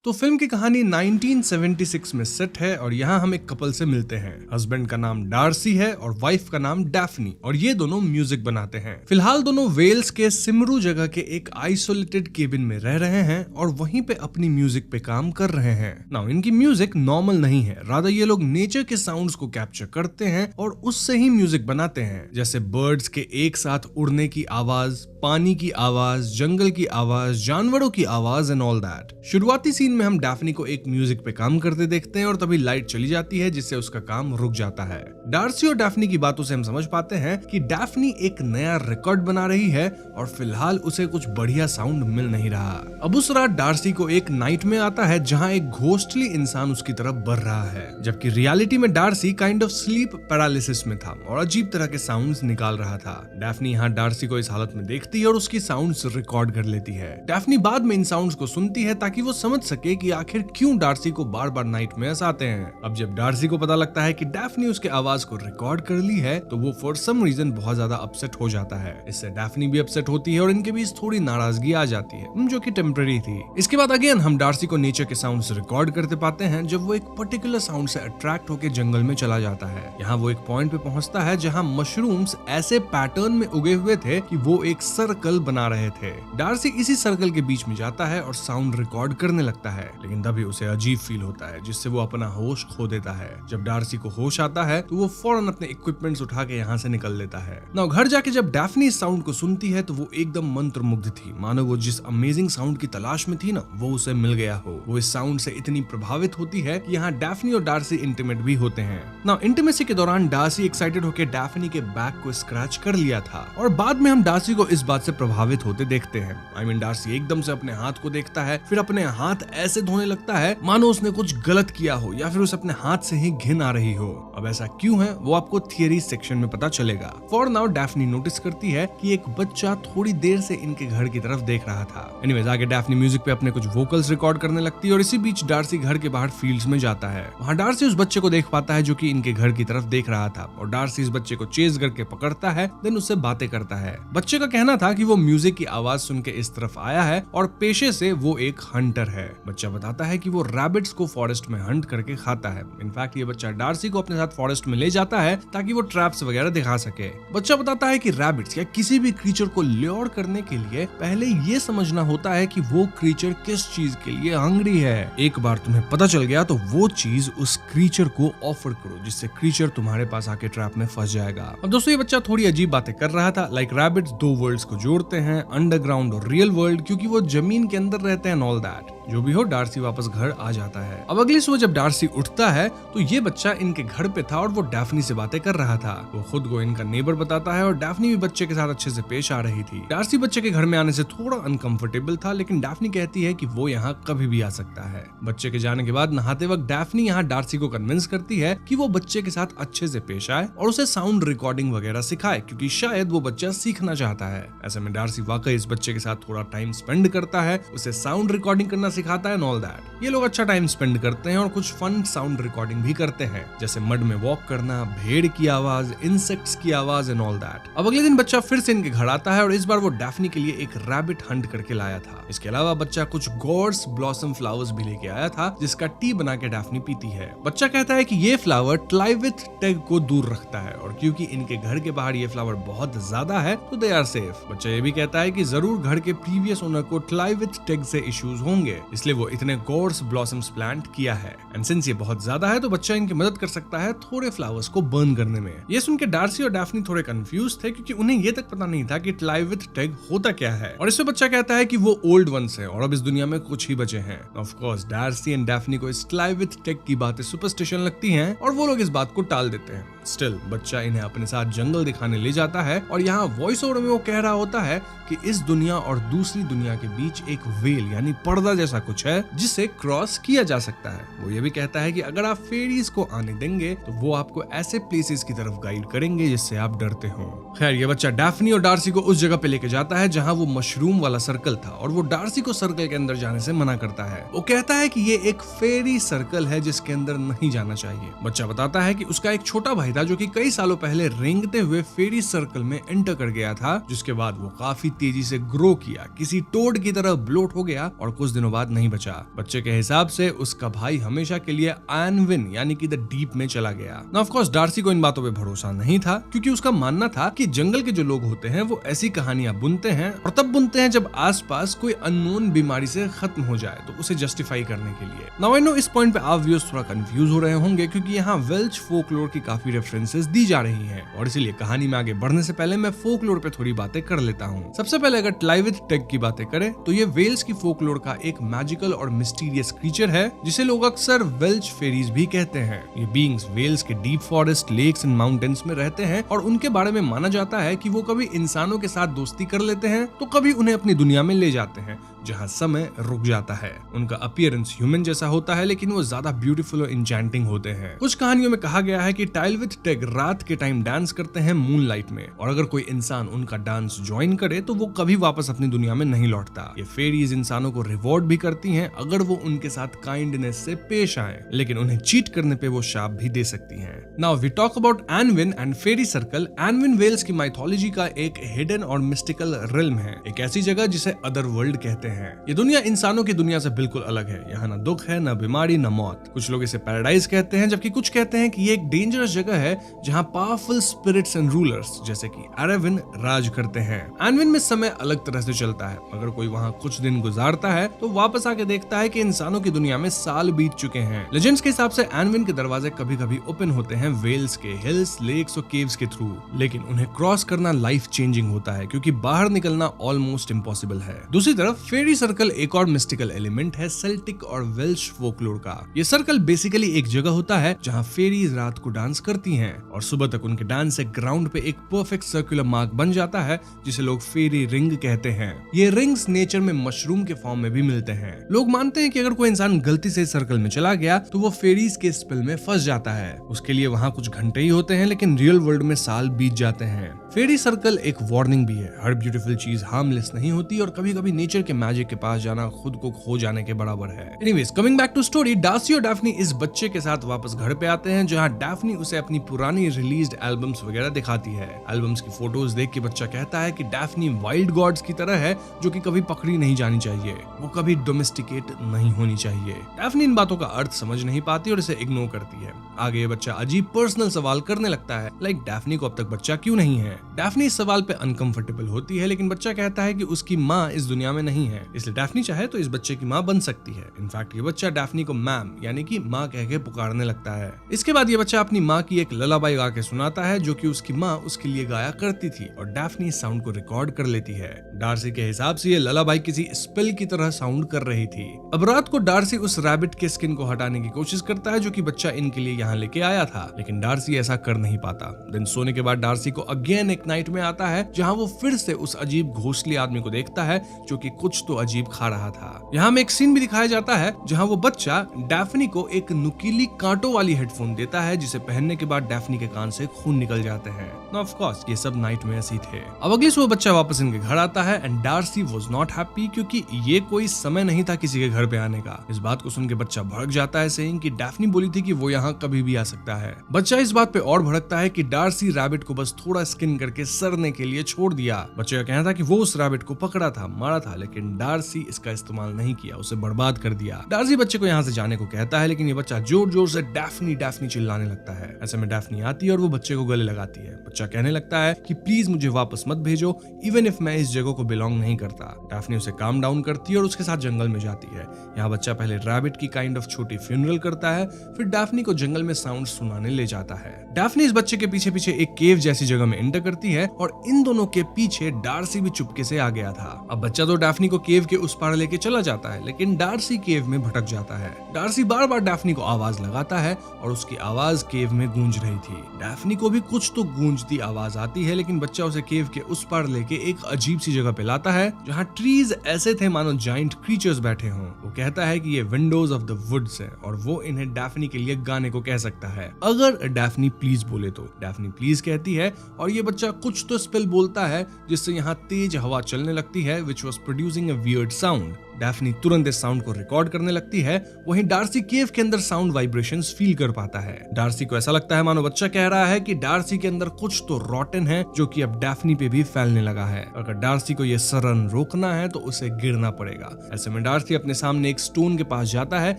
तो फिल्म की कहानी 1976 में सेट है और यहाँ हम एक कपल से मिलते हैं। हस्बैंड का नाम डार्सी है और वाइफ का नाम डैफ्नी और ये दोनों म्यूजिक बनाते हैं। फिलहाल दोनों वेल्स के सिमरू जगह के एक आइसोलेटेड केबिन में रह रहे हैं और वहीं पे अपनी म्यूजिक पे काम कर रहे हैं। नाउ इनकी म्यूजिक नॉर्मल नहीं है, रादर ये लोग नेचर के साउंड्स को कैप्चर करते हैं और उससे ही म्यूजिक बनाते हैं, जैसे बर्ड्स के एक साथ उड़ने की आवाज, पानी की आवाज, जंगल की आवाज, जानवरों की आवाज एंड ऑल दैट। शुरुआती सीन में हम डैफ्नी को एक म्यूजिक पे काम करते देखते हैं और तभी लाइट चली जाती है जिससे उसका काम रुक जाता है। डार्सी और डैफ्नी की बातों से हम समझ पाते हैं कि डैफ्नी एक नया रिकॉर्ड बना रही है और फिलहाल उसे कुछ बढ़िया साउंड मिल नहीं रहा। अब उस रात डार्सी को एक नाइट में आता है जहां एक घोस्टली इंसान उसकी तरफ बढ़ रहा है, जबकि रियलिटी में Darcy kind of sleep paralysis में था और अजीब तरह के साउंड्स निकाल रहा था। डैफ्नी यहाँ डार्सी को इस हालत में देखती है और उसकी साउंड्स रिकॉर्ड कर लेती है। डैफ्नी बाद में इन साउंड्स को सुनती है ताकि वो समझ सके कि आखिर क्यों डार्सी को बार बार नाइटमेयर्स आते हैं। अब जब डार्सी को पता लगता है कि डैफ्नी उसके आवाज को रिकॉर्ड कर ली है तो वो फॉर सम रीजन बहुत ज्यादा अपसेट हो जाता है। इससे डैफ्नी भी अपसेट होती है और इनके बीच थोड़ी नाराजगी आ जाती है जो कि टेम्पररी थी। इसके बाद अगेन हम डार्सी को नेचर के साउंड्स रिकॉर्ड करते पाते हैं जब वो एक पर्टिकुलर साउंड से अट्रैक्ट होकर जंगल में चला जाता है। यहाँ वो एक पॉइंट पे पहुंचता है जहाँ मशरूम्स ऐसे पैटर्न में उगे हुए थे कि वो एक सर्कल बना रहे थे। डार्सी इसी सर्कल के बीच में जाता है और साउंड रिकॉर्ड करने लगता है, लेकिन तभी उसे अजीब फील होता है जिससे वो अपना होश खो देता है। जब डार्सी को होश आता है तो वो फौरन अपने इक्विपमेंट्स उठा के यहाँ से निकल लेता है। नाउ घर जाके जब डैफ्नी इस साउंड को सुनती है तो वो एकदम मंत्रमुग्ध थी, मानो वो जिस अमेजिंग साउंड की तलाश में थी ना वो उसे मिल गया हो। वो इस साउंड से इतनी प्रभावित होती है कि यहाँ डैफ्नी और डार्सी इंटीमेट भी होते हैं। नाउ इंटीमेसी के दौरान डार्सी एक्साइटेड होकर डैफ्नी के बैक को स्क्रैच कर लिया था और बाद में हम डार्सी को इस बात से प्रभावित होते देखते हैं। डार्सी एकदम से अपने हाथ को देखता है, फिर अपने हाथ ऐसे धोने लगता है मानो उसने कुछ गलत किया हो या फिर उसे अपने हाथ से ही घिन आ रही हो। अब ऐसा क्यों है वो आपको थियरी सेक्शन में पता चलेगा। फॉर नाउ डैफ्नी नोटिस करती है कि एक बच्चा थोड़ी देर से इनके घर की तरफ देख रहा था। एनीवेज आगे डैफ्नी म्यूजिक पे अपने कुछ वोकल्स रिकॉर्ड करने लगती है और इसी बीच डार्सी घर के बाहर फील्ड्स में जाता है। वहाँ डार्सी उस बच्चे को देख पाता है जो कि इनके घर की तरफ देख रहा था और डार्सी इस बच्चे को चेज करके पकड़ता है, देन उससे बातें करता है। बच्चे का कहना था कि वो म्यूजिक की आवाज सुन के इस तरफ आया है और पेशे से वो एक हंटर है। बच्चा बताता है कि वो रैबिट्स को फॉरेस्ट में हंट करके खाता है। इनफैक्ट ये बच्चा डार्सी को अपने साथ फॉरेस्ट में ले जाता है ताकि वो ट्रैप्स वगैरह दिखा सके। बच्चा बताता है कि रैबिट्स या किसी भी क्रीचर को ल्योर करने के लिए पहले ये समझना होता है कि वो क्रीचर किस चीज के लिए हंग्री है। एक बार तुम्हें पता चल गया तो वो चीज उस क्रीचर को ऑफर करो जिससे क्रीचर तुम्हारे पास आके ट्रैप में फंस जाएगा। अब दोस्तों ये बच्चा थोड़ी अजीब बातें कर रहा था, लाइक रैबिट्स दो वर्ल्ड्स को जोड़ते हैं, अंडरग्राउंड और रियल वर्ल्ड, क्योंकि वो जमीन के अंदर रहते हैं, ऑल दैट। जो भी हो डार्सी वापस घर आ जाता है। अब अगली सुबह जब डार्सी उठता है तो ये बच्चा इनके घर पे था और वो डैफ्नी से बातें कर रहा था। वो खुद को इनका नेबर बताता है और डैफ्नी भी बच्चे के साथ अच्छे से पेश आ रही थी। डार्सी बच्चे के घर में आने से थोड़ा अनकंफर्टेबल था, लेकिन डैफ्नी कहती है कि वो यहाँ कभी भी आ सकता है। बच्चे के जाने के बाद नहाते वक्त डैफ्नी यहाँ डार्सी को कन्विंस करती है कि वो बच्चे के साथ अच्छे से पेश आए और उसे साउंड रिकॉर्डिंग वगैरह सिखाए, क्योंकि शायद वो बच्चा सीखना चाहता है। ऐसे में डार्सी वाकई इस बच्चे के साथ थोड़ा टाइम स्पेंड करता है, उसे साउंड रिकॉर्डिंग करना सिखाता है, ऑल दैट। ये लोग अच्छा टाइम स्पेंड करते हैं और कुछ फन साउंड रिकॉर्डिंग भी करते हैं, जैसे मड में वॉक करना, भेड़ की आवाज, इंसेक्ट्स की आवाज एंड ऑल दैट। अब अगले दिन बच्चा फिर से इनके घर आता है और इस बार वो डैफ्नी के लिए एक रैबिट हंट करके लाया था। इसके अलावा बच्चा कुछ गॉड्स ब्लॉसम फ्लावर्स भी लेके आया था जिसका टी बना के डैफ्नी पीती है। बच्चा कहता है कि ये फ्लावर ट्लाइविथ टेग को दूर रखता है और क्योंकि इनके घर के बाहर ये फ्लावर बहुत ज्यादा है तो दे आर सेफ। बच्चा ये भी कहता है कि जरूर घर के प्रीवियस ओनर को ट्लाइविथ टेग से इश्यूज होंगे, इसलिए वो इतने गॉड्स ब्लॉसम्स प्लांट किया है। एंड सिंस ये बहुत ज्यादा है तो बच्चा इनकी मदद कर सकता है थोड़े फ्लावर्स को बर्न करने में। ये सुन के डार्सी और डैफ्नी थोड़े कंफ्यूज थे क्योंकि उन्हें ये तक पता नहीं था कि ट्लाइविथ टेग होता क्या है। और इससे बच्चा कहता है कि वो ओल्ड वंस है और अब इस दुनिया में कुछ ही बचे हैं। Of course Darcy and Daphne को इस ट्लाइविथ टेग की बातें सुपरस्टिशन लगती हैं और वो लोग इस बात को टाल देते हैं। स्टिल बच्चा इन्हें अपने साथ जंगल दिखाने ले जाता है और यहाँ वॉइस ओवर में वो कह रहा होता है कि इस दुनिया और दूसरी दुनिया के बीच एक वेल यानी पर्दा जैसा कुछ है जिसे क्रॉस किया जा सकता है। वो ये भी कहता है कि अगर आप फेरीज को आने देंगे तो वो आपको ऐसे प्लेसेस की तरफ गाइड करेंगे जिससे आप डरते हो। खैर ये बच्चा डैफ्नी और डार्सी को उस जगह पे लेके जाता है जहाँ वो मशरूम वाला सर्कल था और वो डार्सी को सर्कल के अंदर जाने से मना करता है। वो कहता है कि ये एक फेरी सर्कल है जिसके अंदर नहीं जाना चाहिए। बच्चा बताता है कि उसका एक छोटा भाई सिपाही था जो कि कई सालों पहले रेंगते हुए फेरी सर्कल में एंटर कर गया था, जिसके बाद वो काफी तेजी से ग्रो किया, किसी टोड की तरह ब्लोट हो गया और कुछ दिनों बाद नहीं बचा। बच्चे के हिसाब से उसका भाई हमेशा के लिए एनविन यानी कि द डीप में चला गया। ऑफ कोर्स डार्सी को इन बातों पे भरोसा नहीं था, क्योंकि उसका मानना था कि जंगल के जो लोग होते हैं वो ऐसी कहानियां बुनते हैं और तब बुनते हैं जब आसपास कोई अननोन बीमारी से खत्म हो जाए, तो उसे जस्टिफाई करने के लिए। नाउ आई नो इस पॉइंट पे आप व्यूअर्स थोड़ा कंफ्यूज हो रहे होंगे, क्योंकि यहाँ वेल्श फोकलोर की काफी रेफरेंसेस दी जा रही हैं, और इसीलिए कहानी में आगे बढ़ने से पहले मैं फोकलोर पे थोड़ी बातें कर लेता हूँ। सबसे पहले अगर ट्लाइविथ टेग की बातें करें तो ये वेल्स की फोकलोर का एक मैजिकल और मिस्टीरियस क्रीचर है, जिसे लोग अक्सर वेल्श फेरीज भी कहते हैं। ये बीइंग्स वेल्स के deep forest, lakes and mountains में रहते हैं और उनके बारे में माना जाता है कि वो कभी इंसानों के साथ दोस्ती कर लेते हैं तो कभी उन्हें अपनी दुनिया में ले जाते हैं जहाँ समय रुक जाता है। उनका अपीयरेंस ह्यूमन जैसा होता है, लेकिन वो ज्यादा ब्यूटीफुल और इंचैंटिंग होते हैं। कुछ कहानियों में कहा गया है कि टाइलविथ टेग रात के टाइम डांस करते हैं मूनलाइट में, और अगर कोई इंसान उनका डांस ज्वाइन करे तो वो कभी वापस अपनी दुनिया में नहीं लौटता। ये फेरीज इंसानों को रिवॉर्ड भी करती हैं अगर वो उनके साथ काइंडनेस से पेश आए, लेकिन उन्हें चीट करने पे वो शाप भी दे सकती हैं। Now we talk about Annwn and fairy circle. Annwn Wales की माइथोलॉजी का एक हिडन और मिस्टिकल रिल्म है, एक ऐसी जगह जिसे अदर वर्ल्ड कहते हैं। ये दुनिया इंसानों की दुनिया से बिल्कुल अलग है। यहाँ न दुख है, न बीमारी, न मौत। कुछ लोग इसे पैराडाइज कहते हैं, जबकि कुछ कहते हैं कि ये एक डेंजरस जगह है जहाँ पावरफुल स्पिरिट्स एंड रूलर्स जैसे कि एरेविन राज करते हैं। एनविन में समय अलग तरह से चलता है। अगर कोई वहाँ कुछ दिन गुजारता है तो वापस आके देखता है कि इंसानों की दुनिया में साल बीत चुके हैं। लेजेंड्स के हिसाब से एनविन के दरवाजे कभी कभी ओपन होते हैं वेल्स के हिल्स, लेक्स और केव्स के थ्रू, लेकिन उन्हें क्रॉस करना लाइफ चेंजिंग होता है, क्योंकि बाहर निकलना ऑलमोस्ट इम्पॉसिबल है। दूसरी तरफ फेरी सर्कल एक और मिस्टिकल एलिमेंट है सेल्टिक और वेल्श फोकलोर का। ये सर्कल बेसिकली एक जगह होता है जहाँ फेरीज रात को डांस करती हैं और सुबह तक उनके डांस से ग्राउंड पे एक परफेक्ट सर्कुलर मार्क बन जाता है, जिसे लोग फेरी रिंग कहते हैं। ये रिंग्स नेचर में मशरूम के फॉर्म में भी मिलते हैं। लोग मानते हैं कि अगर कोई इंसान गलती से सर्कल में चला गया तो वो फेरीज के स्पेल में फंस जाता है। उसके लिए वहाँ कुछ घंटे ही होते हैं, लेकिन रियल वर्ल्ड में साल बीत जाते हैं। फेरी सर्कल एक वार्निंग भी है। हर ब्यूटीफुल चीज हार्मलेस नहीं होती और कभी कभी नेचर के मैजिक के पास जाना खुद को खो जाने के बराबर है। Anyways, coming back to story, Darcy और डैफ्नी इस बच्चे के साथ वापस घर पे आते हैं, जहाँ डैफ्नी उसे अपनी पुरानी रिलीज्ड एल्बम्स वगैरह दिखाती है। एल्बम्स की फोटोज देख के बच्चा कहता है कि डैफ्नी वाइल्ड गॉड्स की तरह है जो कि कभी पकड़ी नहीं जानी चाहिए, वो कभी डोमेस्टिकेट नहीं होनी चाहिए। डैफ्नी इन बातों का अर्थ समझ नहीं पाती और इसे इग्नोर करती है। आगे ये बच्चा अजीब पर्सनल सवाल करने लगता है, लाइक डैफ्नी को अब तक बच्चा क्यों नहीं है। डैफ्नी इस सवाल पे अनकंफर्टेबल होती है, लेकिन बच्चा कहता है कि उसकी माँ इस दुनिया में नहीं है, इसलिए डैफ्नी चाहे तो इस बच्चे की माँ बन सकती है। इनफैक्ट ये बच्चा डैफ्नी को मैम यानी कि माँ कह के पुकारने लगता है। इसके बाद ये बच्चा अपनी माँ की एक ललाबाई गा के सुनाता है, जो कि उसकी माँ उसके लिए गाया करती थी, और डैफ्नी इस साउंड को रिकॉर्ड कर लेती है। डार्सी के हिसाब से ये ललाबाई किसी स्पेल की तरह साउंड कर रही थी। अब रात को डार्सी उस रैबिट के स्किन को हटाने की कोशिश करता है जो कि बच्चा इनके लिए यहाँ लेके आया था, लेकिन डार्सी ऐसा कर नहीं पाता। दिन सोने के बाद डार्सी को अगेन एक नाइट में आता है, जहाँ वो फिर से उस अजीब घोंसली आदमी को देखता है जो कि कुछ तो अजीब खा रहा था। यहाँ में एक सीन भी दिखाया जाता है जहाँ वो बच्चा डैफ्नी को एक नुकीली कांटों वाली हेडफोन देता है, जिसे पहनने के बाद डैफ्नी के कान से खून निकल जाते हैं। ऑफ कोर्स ये सब नाइट में ऐसे थे। अब अगली सुबह बच्चा वापस इनके घर आता है and Darcy was not happy, क्योंकि ये कोई समय नहीं था किसी के घर पे आने का। इस बात को सुन के बच्चा भड़क जाता है, सेइंग कि डैफ्नी बोली थी कि वो यहाँ कभी भी आ सकता है। बच्चा इस बात पे और भड़कता है कि डार्सी रैबिट को बस थोड़ा स्किन करके सरने के लिए छोड़ दिया। बच्चे का कहना था कि वो उस रैबिट को पकड़ा था, मारा था, लेकिन डार्सी इसका इस्तेमाल नहीं किया, उसे बर्बाद कर दिया। डार्सी बच्चे को यहाँ से जाने को कहता है, लेकिन ये बच्चा जोर जोर से डैफ्नी डैफ्नी चिल्लाने लगता है। ऐसे में डैफ्नी आती है और वो बच्चे को गले लगाती है। बच्चा कहने लगता है कि प्लीज मुझे वापस मत भेजो, इवन इफ मैं इस जगह को बिलोंग नहीं करता। डैफ्नी उसे काम डाउन करती है और उसके साथ जंगल में जाती है। यहाँ बच्चा पहले रैबिट की काइंड ऑफ छोटी फ्यूनरल करता है, फिर डैफ्नी को जंगल में साउंड सुनाने ले जाता है। डैफ्नी इस बच्चे के पीछे पीछे एक केव जैसी जगह में एंटर करती है और इन दोनों के पीछे डार्सी भी चुपके से आ गया था। अब बच्चा तो डैफ्नी को केव के उस पार लेके चला जाता है, लेकिन डार्सी केव में भटक जाता है। डार्सी बार बार डैफ्नी को आवाज लगाता है और उसकी आवाज केव में गूंज रही थी। डैफ्नी को भी कुछ तो गूंजती आवाज आती है, लेकिन बच्चा उसे केव के उस पार लेके एक अजीब सी जगह पे लाता है जहाँ ट्रीज ऐसे थे मानो जाइंट क्रीचर्स बैठे हों। वो कहता है कि ये विंडोज ऑफ द वुड्स है और वो इन्हें डैफ्नी के लिए गाने को कह सकता है, अगर डैफ्नी प्लीज बोले तो। डैफ्नी प्लीज कहती है और ये बच्चा कुछ तो स्पेल बोलता है, जिससे यहाँ तेज हवा चलने लगती है, which was producing a weird sound. Daphne तुरंत इस साउंड को रिकॉर्ड करने लगती है। वहीं डार्सी केव के अंदर साउंड वाइब्रेशंस फील कर पाता है। डार्सी को ऐसा लगता है मानो बच्चा कह रहा है कि डार्सी के अंदर कुछ तो रॉटन है जो कि अब डैफ्नी पे भी फैलने लगा है। अगर डार्सी को ये सरन रोकना है तो उसे गिरना पड़ेगा। ऐसे में डार्सी अपने सामने एक स्टोन के पास जाता है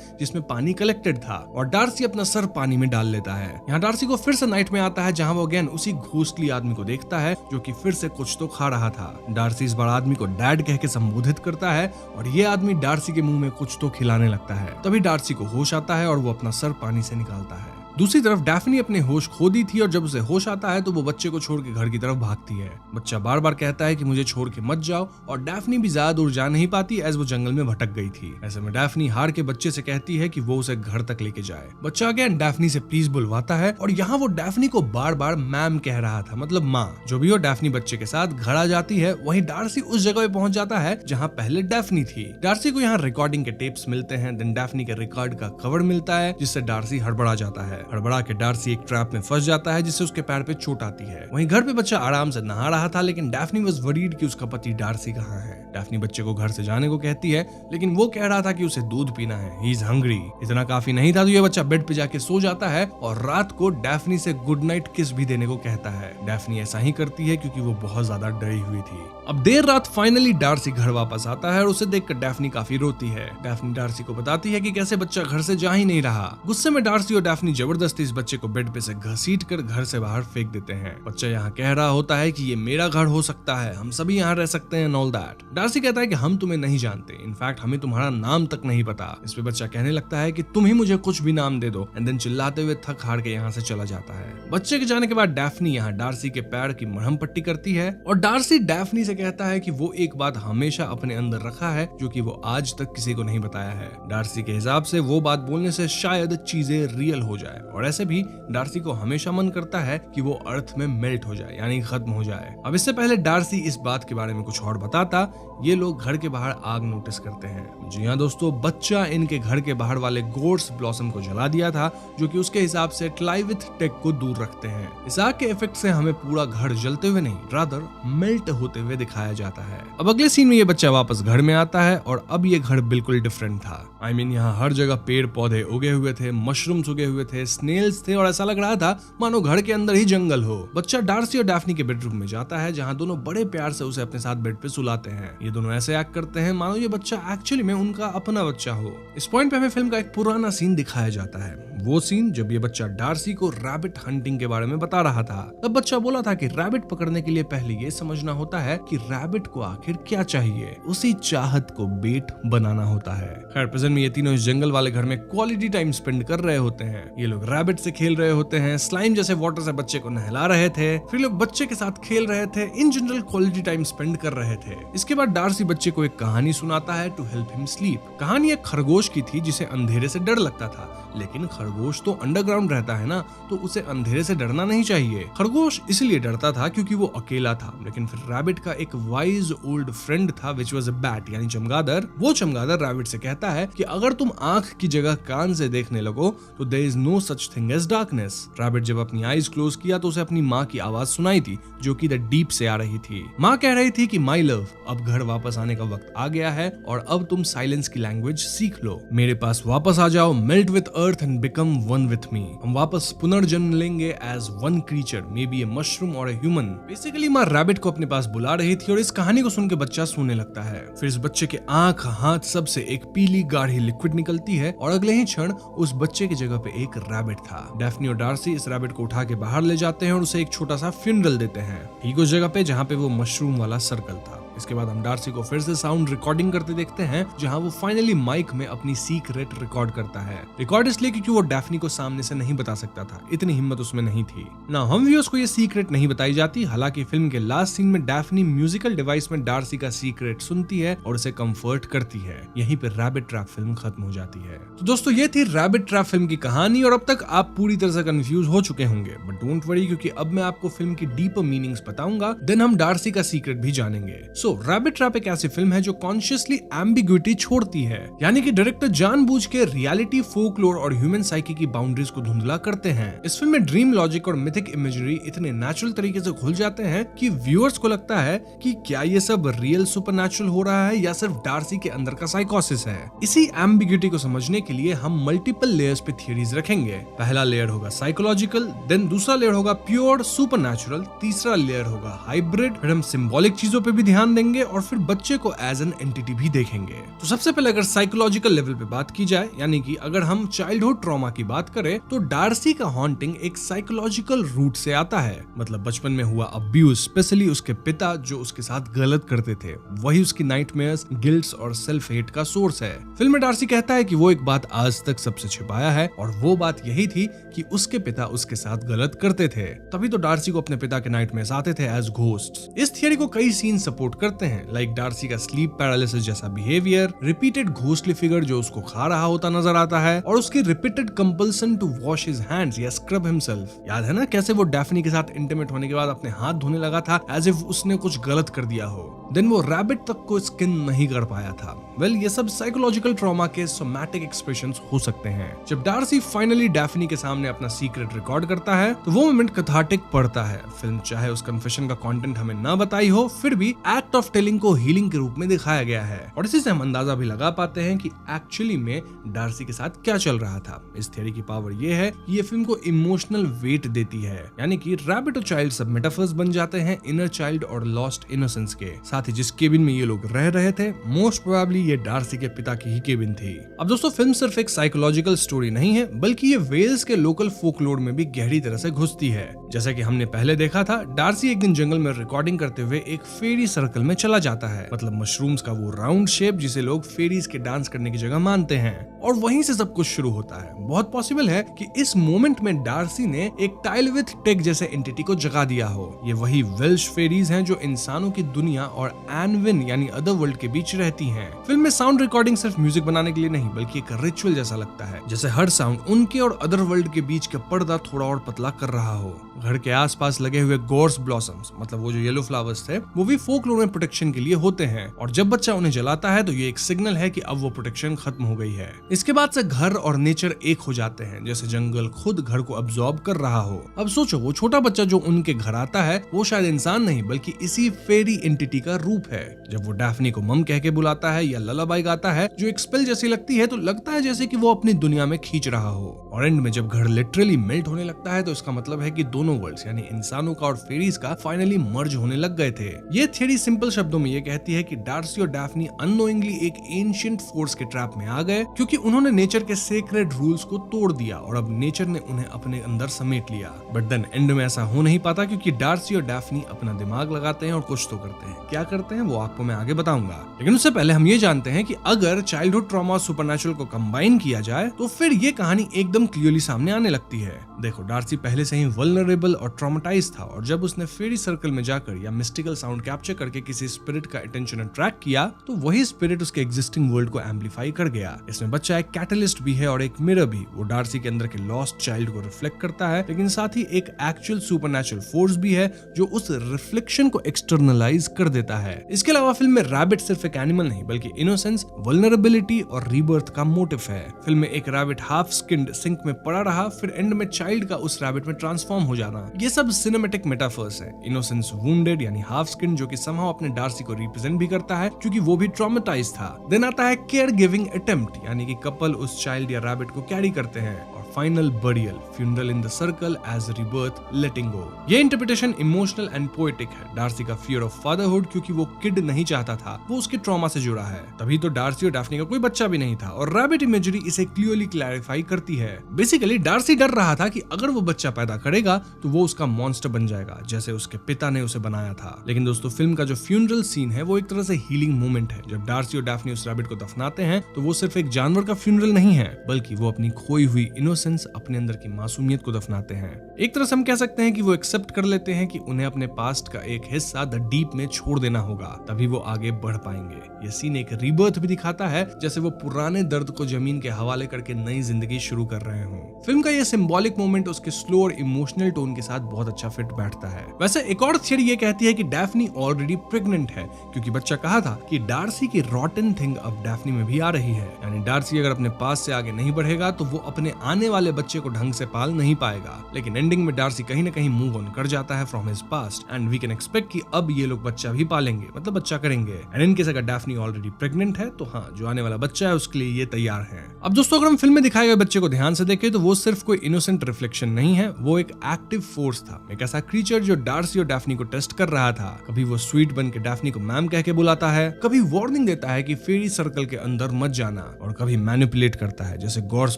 जिसमें पानी कलेक्टेड था और डार्सी अपना सर पानी में डाल लेता है। यहाँ डार्सी को फिर से नाइट में आता है जहाँ वो अगेन उसी घोस्टली आदमी को देखता है जो कि फिर से कुछ तो खा रहा था। डार्सी इस बार आदमी को डैड कह के संबोधित करता है और ये आदमी डार्सी के मुंह में कुछ तो खिलाने लगता है। तभी डार्सी को होश आता है और वो अपना सर पानी से निकालता है। दूसरी तरफ डैफ्नी अपने होश खो दी थी और जब उसे होश आता है तो वो बच्चे को छोड़ के घर की तरफ भागती है। बच्चा बार बार कहता है कि मुझे छोड़ के मत जाओ और डैफ्नी भी ज्यादा दूर जा नहीं पाती एज वो जंगल में भटक गई थी। ऐसे में डैफ्नी हार के बच्चे से कहती है कि वो उसे घर तक लेके जाए। बच्चा अगेन डैफ्नी से प्लीज बुलवाता है और यहाँ वो डैफ्नी को बार बार मैम कह रहा था, मतलब माँ। जो भी हो डैफ्नी बच्चे के साथ घर आ जाती है। वहीं डार्सी उस जगह पे पहुंच जाता है जहाँ पहले डैफ्नी थी। डार्सी को यहाँ रिकॉर्डिंग के टेप्स मिलते हैं। देन डैफ्नी के रिकॉर्ड का कवर मिलता है जिससे डार्सी हड़बड़ा जाता है। हड़बड़ा के डार्सी एक ट्रैप में फंस जाता है जिससे उसके पैर पे चोट आती है। वहीं घर पे बच्चा आराम से नहा रहा था लेकिन डैफ्नी वाज वरीड कि उसका पति डार्सी कहाँ है। डैफ्नी बच्चे को घर से जाने को कहती है लेकिन वो कह रहा था कि उसे दूध पीना है, ही इज हंग्री। इतना काफी नहीं था तो ये बच्चा बेड पे जाके सो जाता है और रात को डैफ्नी से गुड नाइट किस भी देने को कहता है। डैफ्नी ऐसा ही करती है क्योंकि वो बहुत ज्यादा डरी हुई थी। अब देर रात फाइनली डार्सी घर वापस आता है और उसे देखकर डैफ्नी काफी रोती है। डैफ्नी डार्सी को बताती है कि कैसे बच्चा घर से जा ही नहीं रहा। गुस्से में डार्सी और डैफ्नी जबरदस्ती इस बच्चे को बेड पे से घसीट कर घर से बाहर फेंक देते हैं। बच्चा यहाँ कह रहा होता है कि ये मेरा घर हो सकता है, हम सभी यहाँ रह सकते हैं, ऑल दैट। डार्सी कहता है कि हम तुम्हें नहीं जानते, इनफैक्ट हमें तुम्हारा नाम तक नहीं पता। इस पे बच्चा कहने लगता है कि तुम ही मुझे कुछ भी नाम दे दो एंड देन चिल्लाते हुए थक हार के यहाँ से चला जाता है। बच्चे के जाने के बाद डैफ्नी यहाँ डार्सी के पैर की मरहम पट्टी करती है और डार्सी डैफ्नी से कहता है कि वो एक बात हमेशा अपने अंदर रखा है जो कि वो आज तक किसी को नहीं बताया है। डार्सी के हिसाब से वो बात बोलने से शायद चीजें रियल हो जाए और ऐसे भी डार्सी को हमेशा मन करता है कि वो अर्थ में मेल्ट हो जाए यानी खत्म हो जाए। अब इससे पहले डार्सी इस बात के बारे में कुछ और बताता, ये लोग घर के बाहर आग नोटिस करते हैं। जी हाँ दोस्तों, बच्चा इनके घर के बाहर वाले गोर्स ब्लॉसम को जला दिया था जो कि उसके हिसाब से ट्लाइविथ टेक को दूर रखते हैं। इस आग के इफेक्ट से हमें पूरा घर जलते हुए नहीं रादर मेल्ट होते हुए दिखाया जाता है। अब अगले सीन में ये बच्चा वापस घर में आता है और अब ये घर बिल्कुल डिफरेंट था। आई मीन यहाँ हर जगह पेड़ पौधे उगे हुए थे, मशरूम्स उगे हुए थे, स्नेल्स थे और ऐसा लग रहा था मानो घर के अंदर ही जंगल हो। बच्चा डार्सी और डैफ्नी के बेडरूम में जाता है जहाँ दोनों बड़े प्यार से उसे अपने साथ बेड पे सुलाते हैं। ये दोनों ऐसे एक्ट करते हैं मानो ये बच्चा एक्चुअली में उनका अपना बच्चा हो। इस पॉइंट पे हमें फिल्म का एक पुराना सीन दिखाया जाता है, वो सीन जब ये बच्चा डार्सी को रैबिट हंटिंग के बारे में बता रहा था। तब बच्चा बोला था कि रैबिट पकड़ने के लिए पहले ये समझना होता है कि रैबिट को आखिर क्या चाहिए, उसी चाहत को बेट बनाना होता है। खैर प्रेजेंट में ये तीनों इस जंगल वाले घर में क्वालिटी टाइम स्पेंड कर रहे होते हैं। ये लोग रैबिट से खेल रहे होते हैं, स्लाइम जैसे वाटर से बच्चे को नहला रहे थे, फिर लोग बच्चे के साथ खेल रहे थे, in general quality time spend कर रहे थे। इसके बाद डार्सी बच्चे को एक कहानी सुनाता है टू हेल्प हिम स्लीप। कहानी एक खरगोश की थी जिसे अंधेरे से डर लगता था, लेकिन खरगोश तो अंडरग्राउंड रहता है ना, तो उसे अंधेरे से डरना नहीं चाहिए। खरगोश इसलिए डरता था क्योंकि वो अकेला था, लेकिन फिर रैबिट का एक वाइज ओल्ड फ्रेंड था विच वाज अ बैट यानी चमगादड़। वो चमगादड़ रैबिट से कहता है कि अगर तुम आंख की जगह कान से देखने लगो तो there is no such thing as darkness. Rabbit जब अपनी आईज क्लोज किया तो उसे अपनी माँ की आवाज सुनाई थी जो कि द डीप से आ रही थी। माँ कह रही थी कि माई लव, अब घर वापस आने का वक्त आ गया है और अब तुम साइलेंस की लैंग्वेज सीख लो, मेरे पास वापस आ जाओ, melt with earth and become one with me. हम वापस पुनर्जन्म लेंगे as one creature, may be a mushroom और ए ह्यूमन। बेसिकली माँ रैबिट को अपने पास बुला रही थी और इस कहानी को सुन के बच्चा सोने लगता है। फिर इस बच्चे के आंख हाथ सब से एक पीली गाढ़ी लिक्विड निकलती है और अगले ही क्षण उस बच्चे की जगह पे एक रैबिट था। डैफ्नी और डार्सी इस रैबिट को उठा के बाहर ले जाते हैं और उसे एक छोटा सा फ्यूनरल देते हैं, ठीक उस जगह पे जहाँ पे वो मशरूम वाला सर्कल था। इसके बाद हम डार्सी को फिर से साउंड रिकॉर्डिंग करते देखते हैं जहां वो फाइनली माइक में अपनी सीक्रेट रिकॉर्ड करता है। रिकॉर्ड इसलिए क्योंकि वो डैफ्नी को सामने से नहीं बता सकता था, इतनी हिम्मत उसमें नहीं थी ना। हम व्यूअर्स को ये सीक्रेट नहीं बताई जाती। हालांकि फिल्म के लास्ट सीन में डैफ्नी म्यूजिकल डिवाइस में डार्सी का सीक्रेट सुनती है और उसे कंफर्ट करती है। यहीं पे रैबिट ट्रैप फिल्म खत्म हो जाती है। तो दोस्तों ये थी रैबिट ट्रैप फिल्म की कहानी और अब तक आप पूरी तरह से कंफ्यूज हो चुके होंगे, बट डोंट वरी क्योंकि अब मैं आपको फिल्म की डीपर मीनिंग्स बताऊंगा, देन हम डार्सी का सीक्रेट भी जानेंगे। सो रैबिट ट्रैप एक ऐसी फिल्म है जो कॉन्शियसली एम्बिग्युइटी छोड़ती है, यानी कि डायरेक्टर जानबूझ के रियलिटी, फोकलोर और ह्यूमन साइकी की बाउंड्रीज को धुंधला करते हैं। इस फिल्म में ड्रीम लॉजिक और मिथिक इमेजरी इतने नेचुरल तरीके से घुल जाते हैं कि व्यूअर्स को लगता है कि क्या ये सब रियल सुपरनैचुरल हो रहा है या सिर्फ डार्सी के अंदर का साइकोसिस है। इसी एम्बिग्युइटी को समझने के लिए हम मल्टीपल लेयर्स पे थियरीज रखेंगे। पहला लेयर होगा साइकोलॉजिकल, देन दूसरा लेयर होगा प्योर सुपरनैचुरल, तीसरा लेयर होगा हाइब्रिड, फिर हम सिंबॉलिक चीजों पे भी ध्यान देंगे और फिर बच्चे को एज एन एंटिटी भी देखेंगे। तो सबसे पहले अगर साइकोलॉजिकल लेवल पे बात की जाए, यानी कि अगर हम चाइल्डहुड ट्रॉमा की बात करें, तो डार्सी का हॉन्टिंग एक साइकोलॉजिकल रूट से आता है। मतलब बचपन में हुआ अब्यूज, स्पेशली उसके पिता जो उसके साथ गलत करते थे, वही उसकी नाइटमेयर्स, गिल्ट्स और सेल्फ हेट का सोर्स है। फिल्म में डार्सी कहता है कि वो एक बात आज तक सबसे छिपाया है और वो बात यही थी कि उसके पिता उसके साथ गलत करते थे। तभी तो डार्सी को अपने पिता के नाइटमेयर्स आते थे एज घोस्ट्स। इस थियरी को कई सीन सपोर्ट करते हैं, लाइक डार्सी का स्लीप पैरालिसिस जैसा बिहेवियर, रिपीटेड घोस्टली फिगर जो उसको खा रहा होता नजर आता है, और उसकी repeated compulsion to wash his hands या स्क्रब हिमसेल्फ। याद है ना कैसे वो डैफ्नी के साथ इंटीमेट होने के बाद अपने हाथ धोने लगा था एज इफ उसने कुछ गलत कर दिया हो। देन वो रैबिट तक को स्किन नहीं कर पाया था। वेल, ये सब साइकोलॉजिकल ट्रॉमा के सोमैटिक एक्सप्रेशंस हो सकते हैं। जब डार्सी फाइनली डैफ्नी के सामने अपना सीक्रेट रिकॉर्ड करता है तो वो मोमेंट कैथार्टिक पड़ता है। फिल्म चाहे उस कन्फेशन का कंटेंट हमें ना बताई हो, फिर भी एक्ट ऑफ टेलिंग को हीलिंग के रूप में दिखाया गया है और इसी से हम अंदाजा भी लगा पाते हैं कि एक्चुअली में डार्सी के साथ क्या चल रहा था। इस थियरी की पावर ये है कि ये फिल्म को इमोशनल वेट देती है, यानी कि रैबिट और चाइल्ड सब मेटाफर्स बन जाते हैं इनर चाइल्ड और लॉस्ट इनोसेंस के। साथ ही जिस केबिन में ये लोग रह रहे थे, मोस्ट प्रोबेबली ये डार्सी के पिता की ही केबिन थी। अब दोस्तों, फिल्म सिर्फ एक साइकोलॉजिकल स्टोरी नहीं है, बल्कि ये वेल्स के लोकल फोकलोर में भी गहरी तरह से घुसती है। जैसा कि हमने पहले देखा था, डार्सी एक दिन जंगल में रिकॉर्डिंग करते हुए एक फेरी सर्कल में चला जाता है, मतलब मशरूम्स का वो राउंड शेप जिसे लोग फेरीज के डांस करने की जगह मानते हैं, और वहीं से सब कुछ शुरू होता है। बहुत पॉसिबल है कि इस मोमेंट में डार्सी ने एक टाइल विथ टेक जैसे एंटिटी को जगा दिया हो। ये वही वेल्श फेरीज हैं जो इंसानों की दुनिया और एनविन यानी अदर वर्ल्ड के बीच रहती हैं। फिल्म में साउंड रिकॉर्डिंग सिर्फ म्यूजिक बनाने के लिए नहीं, बल्कि एक रिचुअल जैसा लगता है, जैसे हर साउंड उनके और अदर वर्ल्ड के बीच का पर्दा थोड़ा और पतला कर रहा हो। घर के आसपास लगे हुए गोर्स ब्लॉसम्स, मतलब वो जो येलो फ्लावर्स थे, वो भी फोकलोर में प्रोटेक्शन के लिए होते हैं, और जब बच्चा उन्हें जलाता है तो ये एक सिग्नल है कि अब वो प्रोटेक्शन खत्म हो गई है। इसके बाद से घर और नेचर एक हो जाते हैं, जैसे जंगल खुद घर को अब्सॉर्ब कर रहा हो। अब सोचो, वो छोटा बच्चा जो उनके घर आता है, वो शायद इंसान नहीं बल्कि इसी फेरी एंटिटी का रूप है। जब वो डैफ्नी को मम कह के बुलाता है या ललाबाई गाता है जो एक स्पेल जैसी लगती है, तो लगता है जैसे कि वो अपनी दुनिया में खींच रहा हो। और एंड में जब घर लिटरली मेल्ट होने लगता है, तो इसका मतलब है कि दोनों वर्ल्ड्स यानी इंसानों का और फेरीज का फाइनली मर्ज होने लग गए थे। ये थियरी सिंपल शब्दों में ये कहती है कि डार्सी और डैफ्नी अननोइंगली एक एंशिएंट फोर्स के ट्रैप में आ गए, क्योंकि उन्होंने नेचर के सेक्रेड रूल्स को तोड़ दिया और अब नेचर ने उन्हें अपने अंदर समेट लिया। बट देन एंड में ऐसा हो नहीं पाता, क्योंकि डार्सी और डैफ्नी अपना दिमाग लगाते हैं और कुछ तो करते हैं। क्या करते हैं वो आपको मैं आगे बताऊंगा, लेकिन उससे पहले हम ये जानते हैं कि अगर चाइल्डहुड ट्रॉमा और सुपरनैचुरल को कंबाइन किया जाए तो फिर ये कहानी एकदम क्लियरली सामने आने लगती है। देखो, डार्सी पहले से ही वल्नरेबल और ट्रॉमेटाइज था, और जब उसने फेरी सर्कल में जाकर या मिस्टिकल साउंड कैप्चर करके किसी स्पिरिट का अटेंशन अट्रैक्ट किया, तो वही स्पिरिट उसके एग्जिस्टिंग वर्ल्ड को एम्पलीफाई कर गया। इसमें बच्चा एक कैटलिस्ट भी है और एक मिरर भी। वो डार्सी के अंदर के लॉस्ट चाइल्ड को रिफ्लेक्ट करता है, लेकिन साथ ही एक एक्चुअल सुपरनैचुरल फोर्स भी है जो उस रिफ्लेक्शन को एक्सटर्नलाइज कर देता है। इसके अलावा फिल्म में रैबिट सिर्फ एक एनिमल नहीं, बल्कि इनोसेंस, वल्नरेबिलिटी और रीबर्थ का मोटिव है। फिल्म में एक रैबिट हाफ स्किन्ड सिंक में पड़ा रहा, फिर एंड में चाइल्ड का उस रैबिट में ट्रांसफॉर्म हो जाना, ये सब सिनेमैटिक मेटाफर्स है। इनोसेंस वुंडेड यानी हाफ स्किन, जो कि समहाउ अपने डार्सी को रिप्रेजेंट भी करता है क्योंकि वो भी ट्रॉमेटाइज था। देन आता है केयर गिविंग अटेम्प्ट, यानी कि कपल उस चाइल्ड या रैबिट को कैरी करते हैं, और final burial, funeral in the circle as rebirth, letting go. ये इंटरप्रिटेशन इमोशनल एंड पोएटिक है। डार्सी का फियर ऑफ फादरहुड, क्योंकि वो किड नहीं चाहता था, वो उसके ट्रॉमा से जुड़ा है। तभी तो डार्सी और डैफ्नी का कोई बच्चा भी नहीं था, और रैबिट इमेजरी इसे क्लियरली क्लैरिफाई करती है। बेसिकली डार्सी डर रहा था कि अगर वो बच्चा पैदा करेगा तो वो उसका मॉन्स्टर बन जाएगा, जैसे उसके पिता ने उसे बनाया था। लेकिन दोस्तों, फिल्म का जो फ्यूनरल सीन है वो एक तरह से हीलिंग मोमेंट है। जब डार्सी और डैफ्नी उस रैबिट को दफनाते हैं तो वो सिर्फ एक जानवर का फ्यूनरल नहीं है, बल्कि वो अपनी खोई हुई इनोसेंस इनोसेंस, अपने अंदर की मासूमियत को दफनाते हैं। एक तरह से हम कह सकते हैं कि वो एक्सेप्ट कर लेते हैं कि उन्हें अपने पास्ट का एक हिस्सा द डीप में छोड़ देना होगा, तभी वो आगे बढ़ पाएंगे। ये सीन एक रीबर्थ भी दिखाता है, जैसे वो पुराने दर्द को जमीन के हवाले करके नई जिंदगी शुरू कर रहे हों। फिल्म का ये सिंबॉलिक मोमेंट उसके स्लो और इमोशनल टोन के साथ बहुत अच्छा फिट बैठता है। वैसे एक और थियरी ये कहती है कि डैफ्नी ऑलरेडी प्रेग्नेंट है, क्योंकि बच्चा कहा था कि डार्सी की रॉटन थिंग अब डैफ्नी में भी आ रही है। यानी डार्सी अगर अपने पास से आगे नहीं बढ़ेगा तो वो अपने आने वाले बच्चे को ढंग से पाल नहीं पाएगा। लेकिन एंडिंग में डार्सी कहीं ना कहीं मूव ऑन कर जाता है from his past and we can expect कि अब ये लोग बच्चा भी पालेंगे, मतलब बच्चा करेंगे। एंड इन केस अगर डैफ्नी ऑलरेडी प्रेग्नेंट है तो हाँ, जो आने वाला बच्चा है उसके लिए ये तैयार है। अब दोस्तों, अगर हम फिल्म में दिखाए गए बच्चे को ध्यान से देखें तो वो सिर्फ कोई इनोसेंट रिफ्लेक्शन नहीं है, वो एक एक्टिव फोर्स था, एक ऐसा क्रीचर जो डार्सी और डैफ्नी को टेस्ट कर रहा था। कभी वो स्वीट बन के डैफ्नी को मैम कह के बुलाता है, कभी वार्निंग देता है कि फेरी सर्कल के अंदर मत जाना, और कभी मैनिपुलेट करता है, जैसे गॉर्स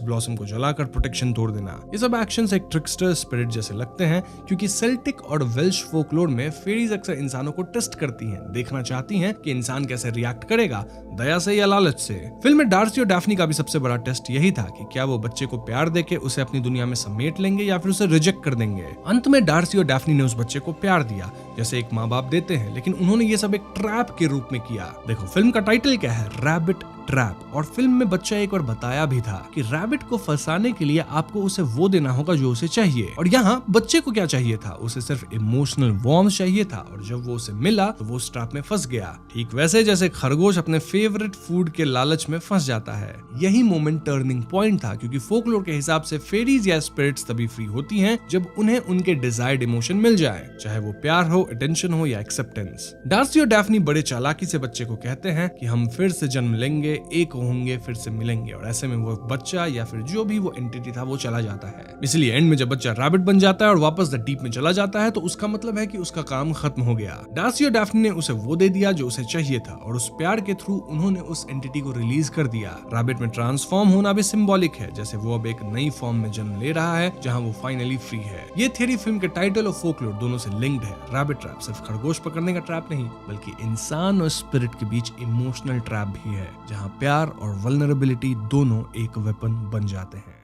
ब्लॉसम को जलाकर प्रोटेक्शन तोड़ देना। ये सब एक्शंस एक ट्रिकस्टर स्पिरिट जैसे लगते हैं, क्योंकि सेल्टिक और वेल्श फोकलोर में फेरीज अक्सर इंसानों को टेस्ट करती हैं, देखना चाहती हैं कि इंसान कैसे रिएक्ट करेगा, दया से या लालच से। फिल्म में डार्सी और डैफ्नी का भी सबसे बड़ा टेस्ट यही था कि क्या वो बच्चे को प्यार देके उसे अपनी दुनिया में समेट लेंगे या फिर उसे रिजेक्ट कर देंगे। अंत में डार्सी और डैफ्नी ने उस बच्चे को प्यार दिया, जैसे एक माँ बाप देते हैं, लेकिन उन्होंने ये सब एक ट्रैप के रूप में किया। देखो, फिल्म का टाइटल क्या है? Rabbit trap. और फिल्म में बच्चा एक बार बताया भी था कि रैबिट को फंसाने के लिए आपको उसे वो देना होगा जो उसे चाहिए, और यहाँ बच्चे को क्या चाहिए था? उसे सिर्फ इमोशनल वार्मथ चाहिए था, और जब वो उसे मिला तो वो उस ट्रैप में फंस गया। ठीक वैसे जैसे खरगोश अपने फेवरेट फूड के लालच में फंस जाता है। यही मोमेंट टर्निंग पॉइंट था, क्योंकि फोकलोर के हिसाब से फेरीज या स्पिरिट्स तभी फ्री होती हैं जब उन्हें उनके डिजायर्ड इमोशन मिल जाए, चाहे वो प्यार हो, अटेंशन हो या एक्सेप्टेंस। डार्सी और डैफ्नी बड़े चालाकी से बच्चे को कहते हैं कि हम फिर से जन्म लेंगे, एक होंगे, फिर से मिलेंगे, और ऐसे में वो बच्चा या फिर जो भी वो एंटिटी था वो चला जाता है। इसलिए एंड में जब बच्चा रैबिट बन जाता है और वापस द डीप में चला जाता है तो उसका मतलब है कि उसका काम खत्म हो गया। डार्सी और डैफ्नी ने उसे वो दे दिया जो उसे चाहिए था, और उस प्यार के थ्रू उन्होंने उस एंटिटी को रिलीज कर दिया। रैबिट में ट्रांसफॉर्म होना भी सिंबॉलिक है, जैसे वो अब एक नई फॉर्म में जन्म ले रहा है जहां वो फाइनली फ्री है। ये थियरी फिल्म के टाइटल और फोकलोर दोनों से लिंक्ड है। रैबिट ट्रैप सिर्फ खरगोश पकड़ने का ट्रैप नहीं, बल्कि इंसान और स्पिरिट के बीच इमोशनल ट्रैप भी है, जहां प्यार और वल्नरेबिलिटी दोनों एक वेपन बन जाते हैं।